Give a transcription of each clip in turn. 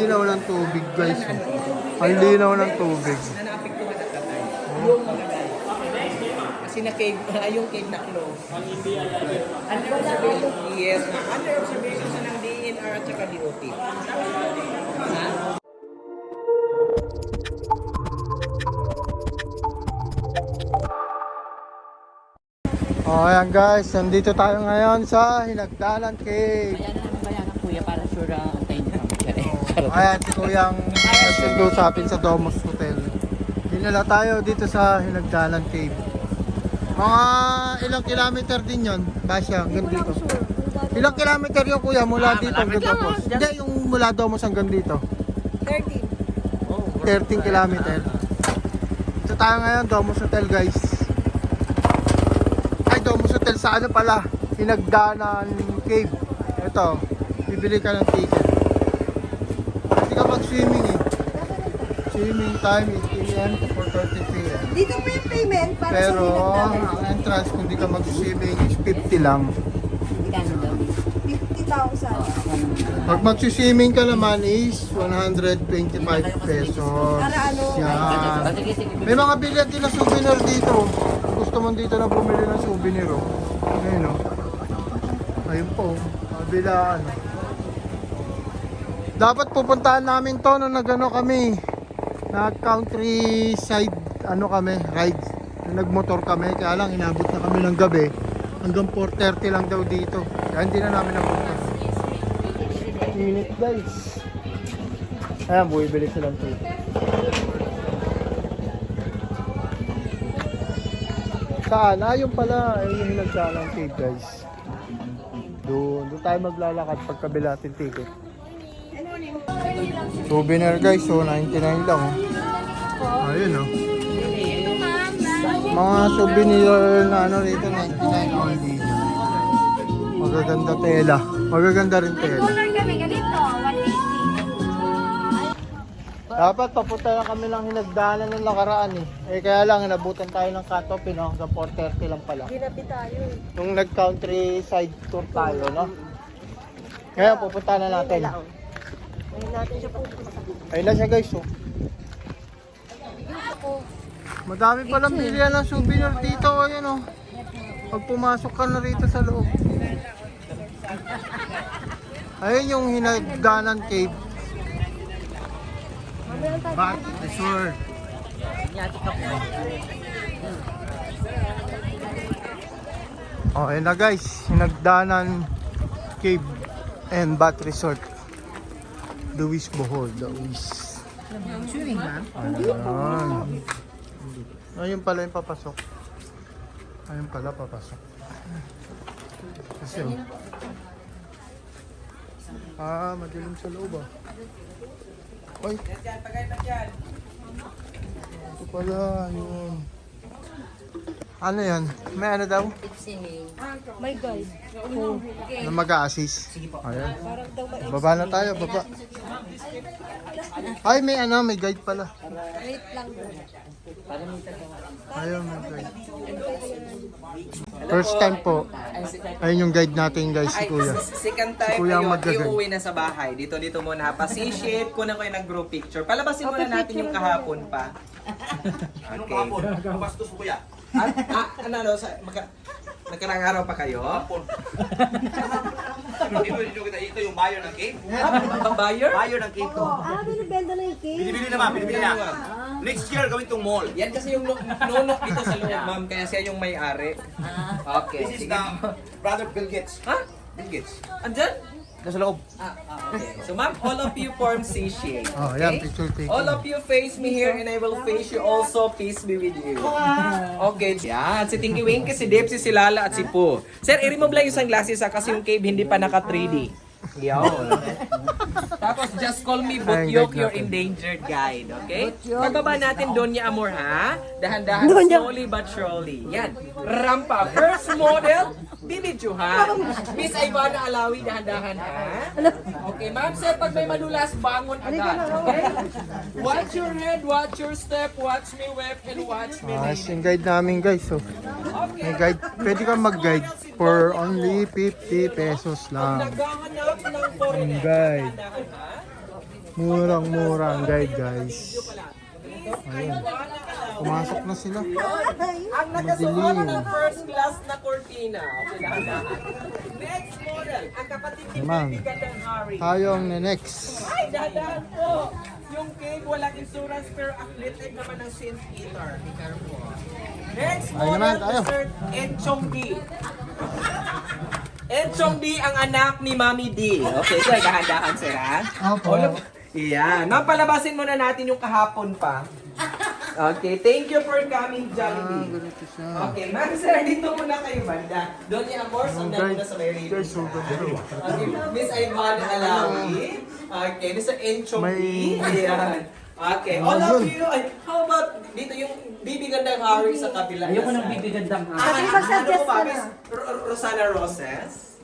linaw ng tubig guys. Ang linaw ng tubig. Na naapektuhan at tatay. Yung mga guys. Kasi na cave, yung cave na close. Under observation, yes. Under observation sa ng DNR at saka DOT. Ha? Oh, ayan guys, nandito tayo ngayon sa Hinagdanan Cave. Kaya na namin bayaran kuya para sure antayin niyo kami. Ayan, si Kuyang nag-usapin sa Domus Hotel. Dinala tayo dito sa Hinagdanan Cave. Mga ilang kilometer din yon, Basya, hanggang dito. Ilang kilometer yun kuya mula dito hanggang Domus? Hindi, yung mula Domus hanggang dito. 13 kilometer. Dito tayo ngayon, Domus Hotel guys. Domus Hotel sa ano pala, Hinagdanan Cave. Ito, bibili ka ng ticket. Hindi ka mag-swimming eh. Swimming time is 8 AM to 4:30 PM. Dito mo yung payment para Pero sa Hinagdanan. ang entrance kung di ka mag-swimming is 50 lang. 50,000. Pag mag-swimming ka naman is 125 pesos. Para ano? Yan. May mga bilya din na souvenir dito. Gusto mo dito na bumili ng souvenir oh. Ayun oh. Ayun po. Kabilaan. Dapat pupuntahan namin to nung nagano kami. Nag countryside ano kami, ride. Nagmotor kami, kaya lang inabot na kami ng gabi. Hanggang 4:30 lang daw dito. Kaya hindi na namin napunta. Init guys. Ayan, bumibili silang ticket. Saan? Ah, yung pala. Ayun yung Hinagdanan Cave guys. Doon tayo maglalakad pagkabila natin ticket. Souvenir guys, so 99 lang oh. Ayun oh. Mga souvenir na ano rito, 99 only. Magaganda tela. Magaganda rin tela. Color kami ganito, 180. Dapat papunta na kami ng Hinagdanan ng nakaraan eh. Eh kaya lang, nabutan tayo ng cut-off eh, no? Hanggang 4:30 lang pala. Ginabi tayo. Nung nag-countryside tour tayo, no? Ngayon, pupunta na natin. Ngayon natin siya pupunta. Ayun na siya guys, oh. Madami palang bilihan ng souvenir dito, ayun oh. Pag pumasok ka na rito sa loob. Ayun yung Hinagdanan Cave. Back resort. Oh, ayun na guys, Hinagdanan Cave and Bat Resort. Duwis Bohol, Duwis. Swimming ma'am? Ayan. Ayun pala yung papasok. Ayun pala papasok. Kasi oh. Ah, madilim sa loob ah. Oy. Ito pala, yun. Ano yan? May ano daw? My guys. Na mag-a-assist. Ayan. Baba na tayo, baba. Ay, may ano, may guide pala. Wait lang. Ayun, may guide. First time po. Ayun yung guide natin guys, si Kuya. Second time Si Kuya ang kayo, mag-guide. iuwi na sa bahay. Dito muna ha. Pa-C-shape, kunan ko yung nag-group picture. Palabasin muna natin yung kahapon pa. Anong kahapon? Bastos mo kuya? Ano, nagkarang araw pa kayo? Kahapon. Ito yung buyer ng cake. Buyer? Buyer ng cake to. Binibenda na yung cake. Binibili naman, binibili na. Next year gawin tong mall. Yan kasi yung nunok dito sa loob, ma'am. Kaya siya yung may-ari. Okay. This is sige. the brother Bill Gates. Ha? Bill Gates. Andyan? Nasa loob. Okay. So ma'am, all of you form C shape. Oh, yan, picture taking. All of you face me here and I will face you also. Peace be with you. Okay. Yan. Si Tinky Winky, si Dipsy, si Lala at si Pooh. Sir, i-remove lang yung sunglasses ha kasi yung cave hindi pa naka 3D. Yan. Tapos just call me Butyok, your endangered guide. Okay? Pagbaba natin Donya Amor ha. Dahan-dahan, slowly but surely. Yan. Rampa. First model, Bibidyo ha. Miss Ivana Alawi, dahan-dahan ha. Okay, ma'am sir, pag may madulas, bangon agad. Okay? Watch your head, watch your step, watch me whip, and watch me Ah, lead. yung guide namin guys, so. May guide, pwede kang mag-guide for only 50 pesos lang. Naghahanap ng foreigner. Guide. Dahan-dahan ha. Murang-mura ang guide, guys. Ayun. Pumasok na sila. Ang nakasuot ng first class na cortina. Okay, dahan-dahan. Next model, ang kapatid ni Naman. Baby Gandang Harry. Tayo ang next. Ay, dahan-dahan po. Yung cave, walang insurance pero athletic naman ng St. Peter. Be careful. Next Ay, naman, model, tayo. Mr. Enchong D. Enchong D ang anak ni Mami D. Okay, sir, dahan-dahan, sir, ha? Opo. Iyan. Napalabasin muna natin yung kahapon pa. Okay, thank you for coming, Jollibee. Ganito siya. Okay, ma'am, sir, dito muna kayo banda. Doon yung Amors, ang Guys, muna sa may radio. guys, so ganda. Okay, Miss Ivana Alawi. Okay, Mr. Enchong May- Ayan. Okay, all of you, ay, how about dito yung Bibi Gandang Harry sa kabila? Ayoko ng bibigandang ha. Kasi mag-suggest pa, ka Miss Rosana Roses?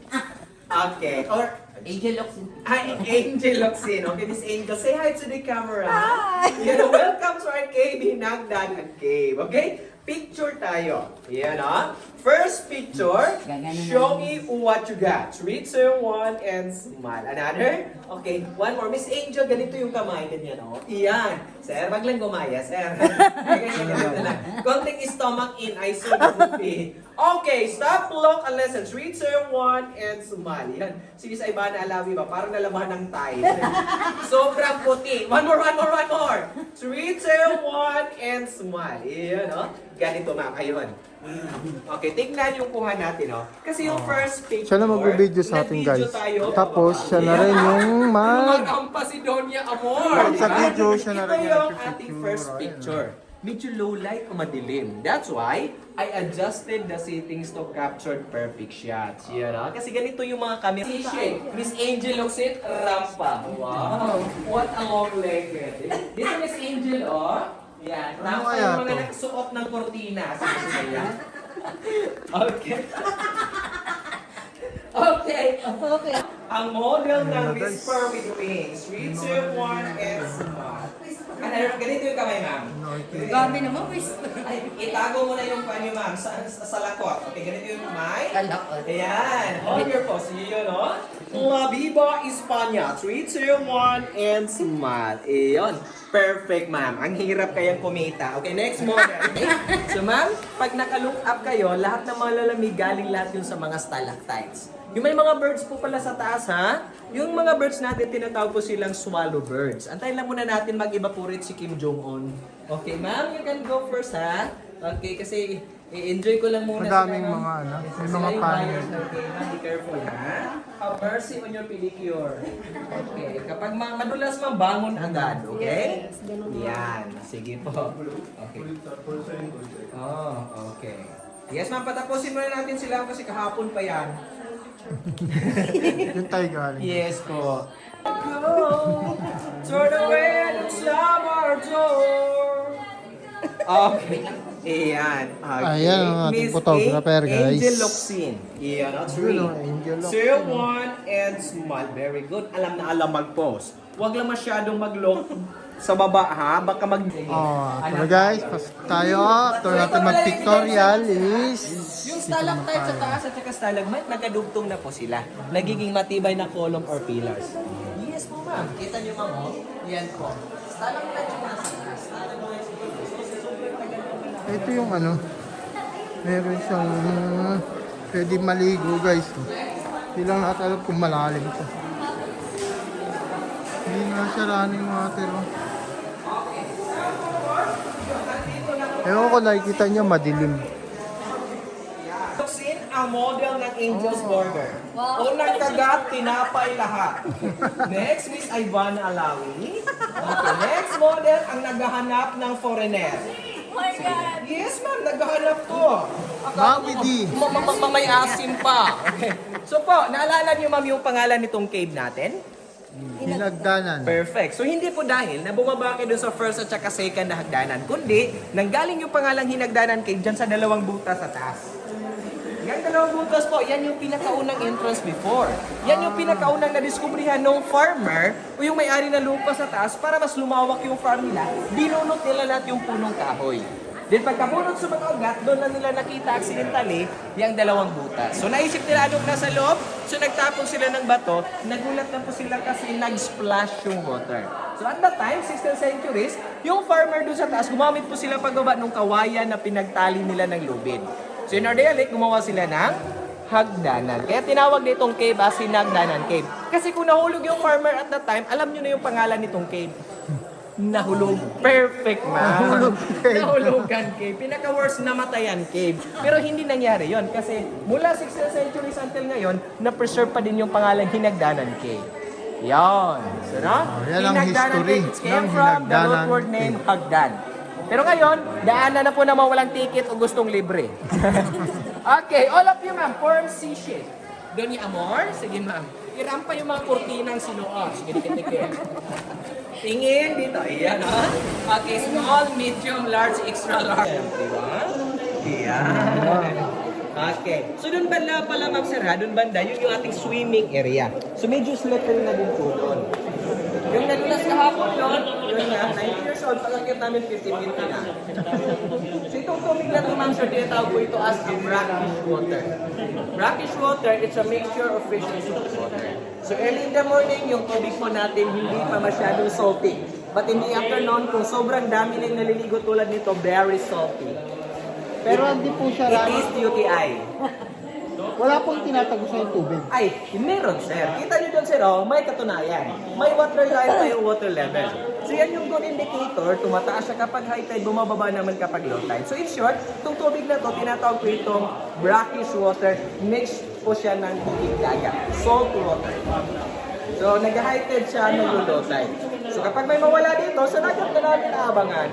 Okay, or Angel Oxen. Hi, Angel Locsin. Okay, Miss Angel, say hi to the camera. Hi! Welcome to our cave, Hinagdan at Cave. Okay? Picture tayo. Yan, ha? First picture, show me what you got. 3, 2, 1, and smile. Another? Okay, one more. Miss Angel, ganito yung kamay. Ganyan, oh. Iyan. Sir, wag lang gumaya, sir. Ganyan lang. Konting stomach in, I saw the movie. Okay, stop, look, and listen. 3, 2, 1, and smile. Yan. Si Miss Ivana Alawi ba? Parang nalaman ng Thai. Sobrang puti. One more. 3, 2, 1, and smile. Yan, oh. Ganito, ma'am. Ayun. Okay, tignan yung kuha natin, oh. Kasi yung first picture, Siya na mag-video sa atin, nag-video guys. tayo, Tapos, bababa. siya na rin yung Gumagampa si Donya Amor. Sa di ba? video, siya na rin Ito yung yung nagpipicture. ating first Ayun, picture. Medyo low light o madilim. That's why I adjusted the settings to capture perfect shots. Yan, ah. Kasi ganito yung mga camera. Miss Angel Oxit, rampa. Wow. What a long leg. Dito Miss Angel, oh. Yan. Ano Rampa kaya yung mga to? nagsuot ng kortina. Sabi ko yan. Okay. Okay. Okay. Ang model ng Whisper with Wings. 3, 2, 1, and smile. Ano, ganito yung kamay, ma'am. Gabi naman, wis. Ay, itago mo na yung panyo, ma'am, sa lakot. Okay, ganito yung kamay. Kalakot. Ayan. Hold your pose. Yun, no? La Viva España. 3, 2, 1, and smile. Iyon. Perfect, ma'am. Ang hirap kayang kumita. Okay, next model. So, ma'am, pag naka-look up kayo, lahat ng mga lalamig, galing lahat yun sa mga stalactites. Yung may mga birds po pala sa taas, ha? Yung mga birds natin, tinatawag po silang swallow birds. Antayin lang muna natin mag-evaporate si Kim Jong-un. Okay, ma'am, you can go first, ha? Okay, kasi i-enjoy ko lang muna Madaming sila, mga, no? ano, may Sila mga yung panel. buyers, okay, ma'am, be careful, ha? Have mercy on your pedicure. Okay, kapag madulas ma'am, bangon agad, okay? Yan, sige po. Okay. Oh, okay. Yes, ma'am, patapusin muna natin sila kasi kahapon pa yan. Yung tayo galing. Yes po. Go, turn away and slam our door. Okay. Ayan. Okay. Ayan ang ating photographer, guys. Angel Locsin. Ayan, oh, 3, Yun, oh, Angel Locsin. 2, 1, and smile. Very good. Alam na alam mag-pose. Huwag lang masyadong mag-look sa baba, ha? Baka mag... Oh, pero guys, pasok tayo. After natin mag-pictorial is... Yung stalactite sa taas at saka stalagmite, nagkadugtong na po sila. Nagiging matibay na column or pillars. Yes po, ma'am. Kita niyo, ma'am, oh. Yan po. Stalactite yung nasa taas. Stalagmite yung Ito yung ano, meron siyang pwede maligo guys. Hindi lang natin alam kung malalim ito. Hindi nga siya running water. Oh. Ewan ko nakikita niya madilim. Locsin ang model ng Angel's Burger. Unang kagat, tinapay lahat. Next, Miss Ivana Alawi. Okay, next model ang naghahanap ng foreigner. Oh my God! Yes, ma'am, naghahanap ko. Mami D. May asim pa. Okay. So po, naalala niyo ma'am yung pangalan nitong cave natin? Hinagdanan. Perfect. So hindi po dahil na bumaba kayo dun sa first at saka second na hagdanan, kundi nanggaling yung pangalang hinagdanan cave dyan sa dalawang butas sa taas. Yan dalawang butas po, yan yung pinakaunang entrance before. Yan yung pinakaunang nadiskubrihan ng farmer o yung may-ari na lupa sa taas para mas lumawak yung farm nila, binunot nila lahat yung punong kahoy. Then pagkabunot sa mga ugat, doon na nila nakita accidentally yung dalawang butas. So naisip nila anong nasa loob, so nagtapon sila ng bato, nagulat na po sila kasi nag-splash yung water. So at that time, 16th centuries, yung farmer doon sa taas, gumamit po sila pagbaba ng kawayan na pinagtali nila ng lubid. So in Ardea Lake, gumawa sila ng hagdanan. Kaya tinawag nitong cave as Hinagdanan Cave. Kasi kung nahulog yung farmer at that time, alam nyo na yung pangalan nitong cave. Nahulog. Perfect, man. Nahulugan cave. Pinaka-worst, namatayan cave. Pero hindi nangyari yon kasi mula 16th century until ngayon, na-preserve pa din yung pangalan Hinagdanan Cave. Yan. So, no? Yan ang Hinagdanan history Cave came ng from the Hinagdanan root word name Cave. Hagdan. Pero ngayon, daanan na po naman walang ticket o gustong libre. Okay, all of you ma'am, form C shape. Doon yung amor? Sige ma'am. Irampa yung mga kurtinang sinuot. Sige, dikit-dikit. Tingin dito. Ayan, ha? Okay, small, medium, large, extra large. Diba? Ayan. Okay. So, doon banda pala, ma'am sir, ha? Doon banda, yun yung ating swimming area. So, medyo slippery na din po doon. Yung nadulas kahapon doon, yun nga, 90 years old, pagkakit namin 15 na. So, itong tubig na ito, ma'am sir, tinatawag ko ito as a brackish water. Brackish water, it's a mixture of fish and salt water. So, early in the morning, yung tubig po natin hindi pa masyadong salty. But in the afternoon, kung sobrang dami na yung naliligo tulad nito, very salty. Pero hindi po siya It is UTI. wala pong tinatagos sa tubig. Ay, meron sir. Kita nyo doon sir, oh, may katunayan. May water line, may water level. So yan yung good indicator, tumataas siya kapag high tide, bumababa naman kapag low tide. So in short, itong tubig na to, tinatawag ko itong brackish water, mixed po siya ng tubig dagat, salt water. So nag-high tide siya, nag-low tide. So kapag may mawala dito, sa dagat na namin aabangan.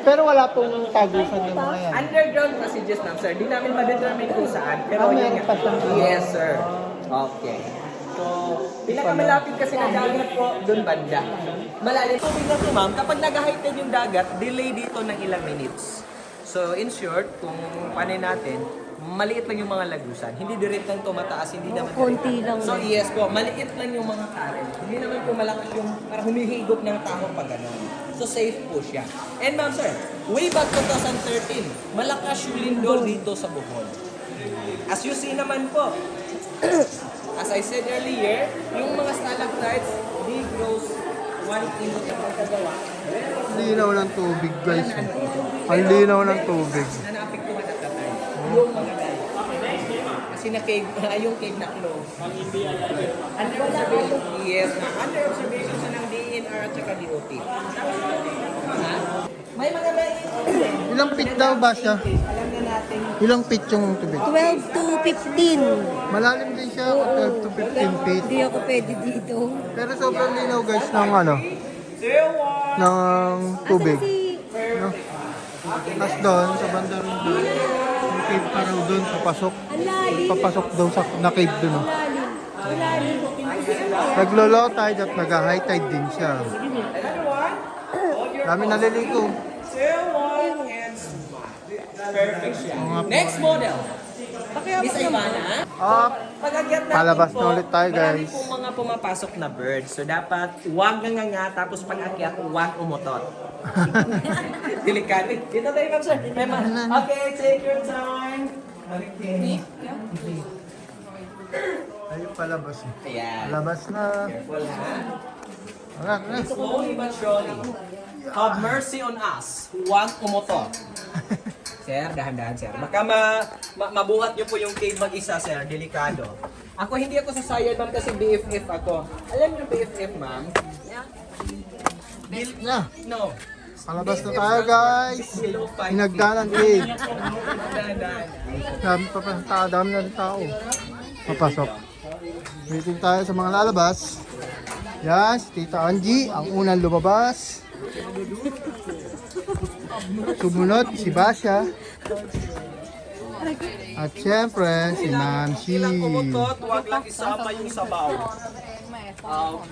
Pero wala pong tagusan yung mga yan. Underground passages na, sir. Di namin ma-determine kung saan. Ah, Pero yun meron nga. pa siyang- Yes, sir. Okay. So, pinakamalapit kasi na dagat po, doon banda. Malalim. Tubig na ito, ma'am. Kapag nag-high tide yung dagat, delay dito ng ilang minutes. So, in short, kung panin natin, maliit lang yung mga lagusan. Hindi direct lang tumataas, hindi naman konti lang. So, yes po, maliit lang yung mga current. Hindi naman po malakas yung para humihigop ng tao pag gano'n. So, safe po siya. And ma'am sir, way back 2013, malakas yung lindol dito sa Bohol. As you see naman po, as I said earlier, yung mga stalactites, they grows 1 inch sa pagkagawa. Linaw ng tubig, guys. Ang linaw ng tubig. Na naapektuhan at that time. Yung mga guys. Kasi na-cave, yung cave na close. Under observation, yes. Under observation sa ng DNR at saka DOT. Ha? May mga Ilang feet daw ba siya? Alam na natin. Ilang feet yung tubig? 12 to 15. Malalim din siya, 12 to 15 feet. Hindi ako pwede dito. Pero sobrang linaw, guys, ng ano, ng tubig. No? Tapos doon, sa banda rin doon, may cave pa raw doon, papasok. Ang lalim. Papasok doon sa na cave doon. Oh. Lalim. Ang lalim. Naglo-low tide at nag-high tide din siya. Dami naliligo. Perfect siya. Next model. Miss Ivana. Up. Pag-agyat natin Palabas po, na ulit tayo, marami guys. po mga pumapasok na birds. So dapat huwag nga tapos pag-akyat, huwag umutot. Delikado. Dito tayo, ma'am sir. Okay, take your time. Okay. Ayun palabas. Ayan. Palabas na. Careful ha. Wala na. Slowly but surely. Have mercy on us. Huwag umutot. Sir, dahan-dahan sir. Baka mabuhat niyo po yung cave mag-isa, sir. Delikado. Ako, hindi ako sasayad, ma'am, kasi BFF ako. Alam niyo BFF, ma'am? Na. No. Palabas na tayo, guys. Below 5 feet. Hinagdanan cave. Dahan-dahan. Dami pa pa tao, dami na rin tao. Papasok. Waiting tayo sa mga lalabas. Yan, si Tita Angie, ang unang lumabas. Sumunod, si Basha. At syempre, si Ma'am Shi. Ilang kumutot, huwag lang isama yung sabaw.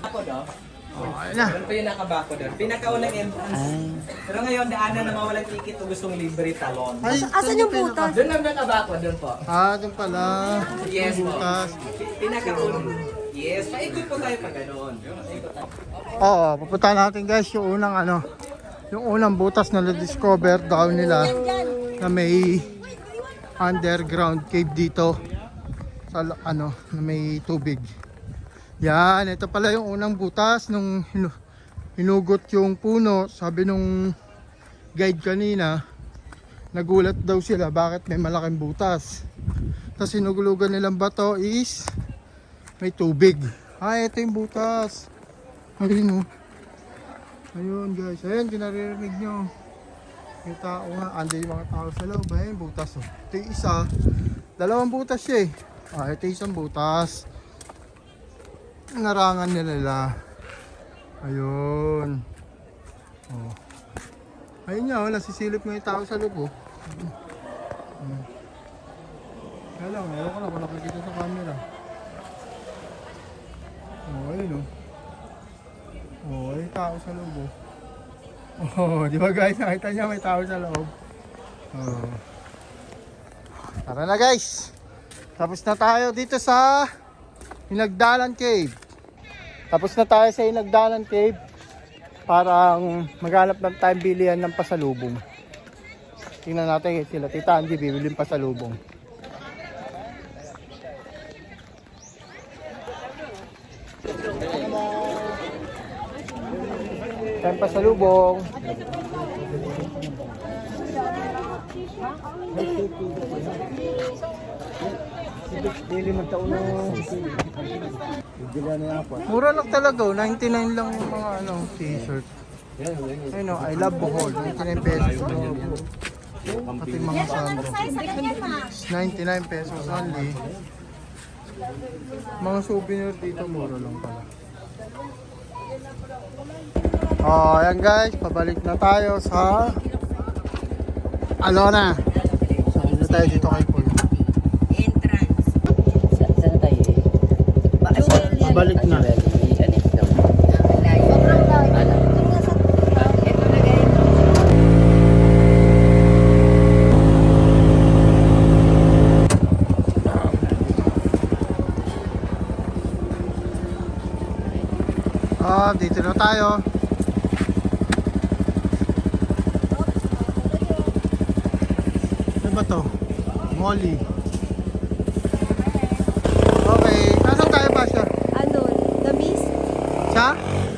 Ako daw. Okay na. Doon pa yung nakabako doon. Pinakaunang entrance. Pero ngayon, daanan na mawalang ticket o gustong libre talon. Ay, Asan yung butas? Doon lang nakabako, doon po. Ah, doon pala. Yes po. Butas. Pinakaunang. Yes, paikot po tayo pag ganoon. Paikot tayo. Oo, pupunta natin guys yung unang ano, yung unang butas na na-discover daw nila na may underground cave dito sa ano, na may tubig. Yan, ito pala yung unang butas nung hinugot yung puno. Sabi nung guide kanina, nagulat daw sila bakit may malaking butas. Tapos sinugulugan nilang bato is may tubig. Ito yung butas. Ayun, oh. Ayun guys, ayun, kinaririnig nyo. May tao nga, andi yung mga tao sa loob. Ayun, butas, oh. Ito yung isa, dalawang butas siya eh. Ito yung isang butas. Narangan nila. Ayun. Oh. Ayun nga, nasisilip mo yung tao sa loob, oh. Kaya lang, ayaw ko lang kung nakikita sa camera. Ayun, oh. Ayun, tao sa loob, oh. Di ba guys, nakita niya may tao sa loob. Tara na guys. Tapos na tayo dito sa Hinagdanan Cave. Tapos na tayo sa Hinagdanan Cave. Parang maghanap ng time bilihan ng pasalubong. Tingnan natin sila. Tita Angie, bibili ng pasalubong. Time pasalubong. Mura lang talaga, 99 lang yung mga t-shirt. Ayun, I love Bohol, 99 pesos. Pati mga sandals, 99 pesos only. Mga souvenir dito, mura lang pala. Ayan guys, pabalik na tayo sa Alona. Saan na tayo dito kay Paul? Entrance. Saan tayo? Pabalik na. Dito na tayo. Ano ba to? Molly. Okay, nasaan tayo ba siya? Ano? The Mist? Siya?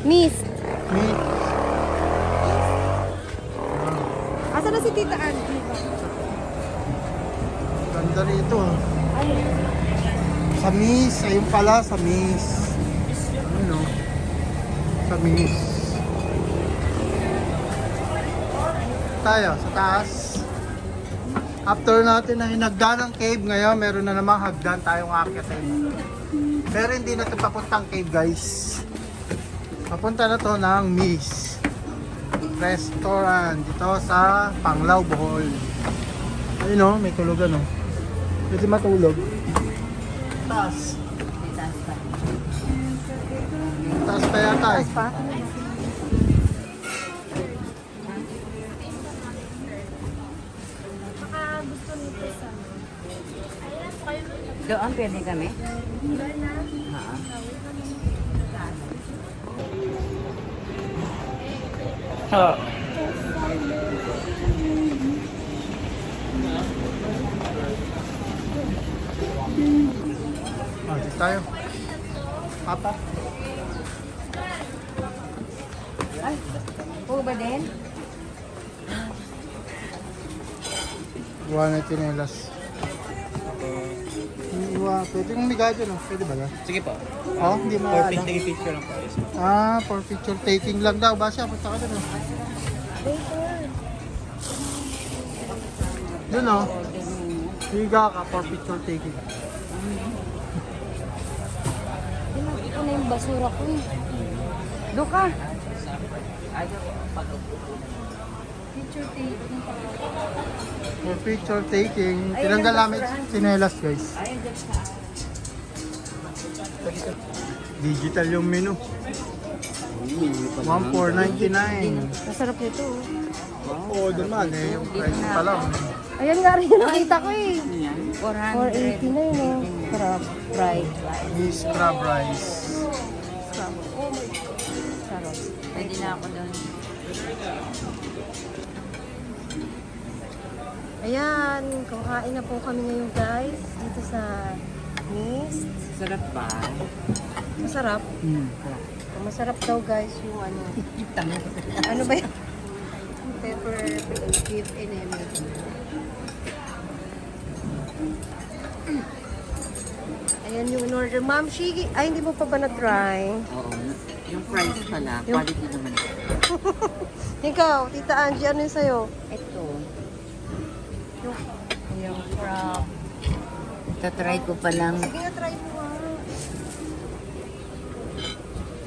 Mist. Me? Asa na si Tita Angie? Ganda rito. Ano? Sa Miss, ayun pala sa Miss. Ano? Sa Miss. Tayo, sa taas. After natin na Hinagdanan Cave, ngayon meron na namang hagdan tayong akyatin. Pero hindi na ito papuntang cave guys. Papunta na to ng Miss Restaurant dito sa Panglao, Bohol. Ayun o, may tulugan o. Pwede matulog. Taas. Taas pa yata eh. Pa? Doon pwede kami? Dito tayo. Papa. Ay, po ba din? Buwan na tinelas. Pwede kong miga dyan, pwede ba? Sige po. Oh, hindi For maano. picture lang po. For picture taking lang daw. Basya, punta ka dun. Dun o. Higa ka for picture taking. Ito na yung basura ko eh. Doon ka. Picture taking. For picture taking. Tinanggal namin sinelas guys. Digital yung menu. 1499. Masarap nito. Oo, naman eh. Yung price pa lang. Ayan nga rin yung nakita ko eh. 480 na yun oh. Sarap. Fried. Miss crab rice. Sarap. Pwede na ako doon. Ayan, kumakain na po kami ngayon guys. Dito sa Mist. Sarap ba? Masarap. Masarap daw guys yung ano. Ano ba yun? Pepper beef and everything. Ayan yung in-order. Ma'am, Shigi. Ay, hindi mo pa ba na-try? Oo. Yung price pala, Yung- quality naman. Ikaw, Tita Angie, ano yung sa'yo? Ito, Yung crab. tatry ko pa lang. Sige na, try mo nga.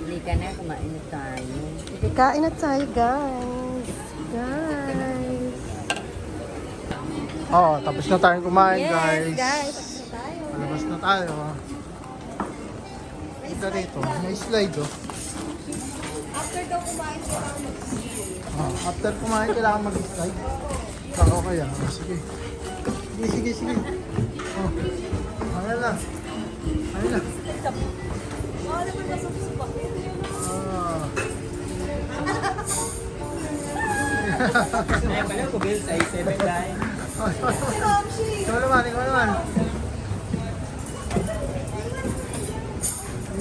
Hindi ka na, kumain na tayo. Sige, kain na tayo, guys. Guys. Oo, tapos na tayong kumain, Yes, guys. guys. Tapos na tayo. Palabas na tayo. Ito dito, may slide oh. After daw kumain, kailangan After kumain, kailangan mag-slide. Baka kaya. Sige. Sige. Oh. Ayan na. Ayan pala ko, Bill, size 7 dahil. Ikaw naman.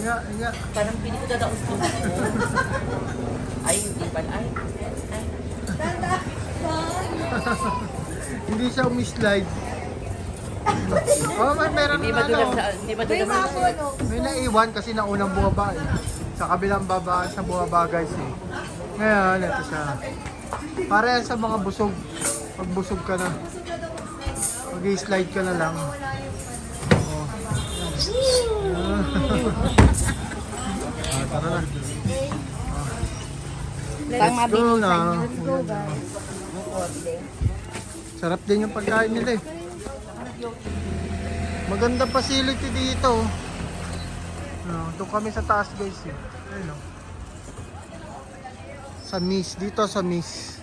Inga. Parang pili ko dadaos ko. Ay, hindi pala. Ay. Hindi siya umi-slide. Meron Hindi na madulas ano. sa... Hindi madulas sa... May naiwan kasi naunang bumaba eh. Sa kabilang baba sa bumaba guys eh. Ngayon, ito siya. Para yan sa mga busog. Pag busog ka na. Mag-slide ka na lang. Oh. Tara na. Pang Let's go na. Let's go, guys. Sarap din yung pagkain nila eh. Maganda facility dito. Doon kami sa taas guys eh. Ayun, sa Miss. Dito sa Miss.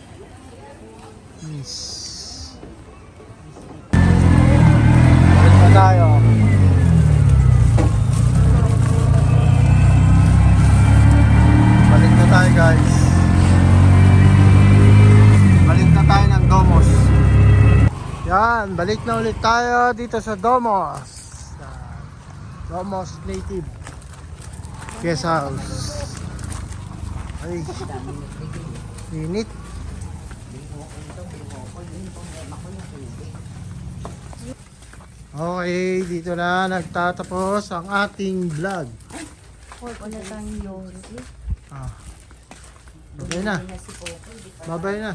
Balik na tayo. Balik na tayo guys. Balik na tayo ng Domos. Yan, balik na ulit tayo dito sa Domos. Domos Native Guest House. Ay, init. Okay, dito na nagtatapos ang ating vlog. Wala tayong yogurt. Ah. Babay na. Babay na.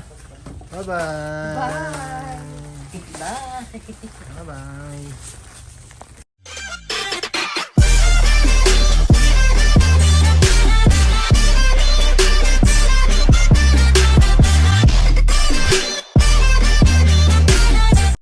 Bye-bye. Bye! Bye-bye.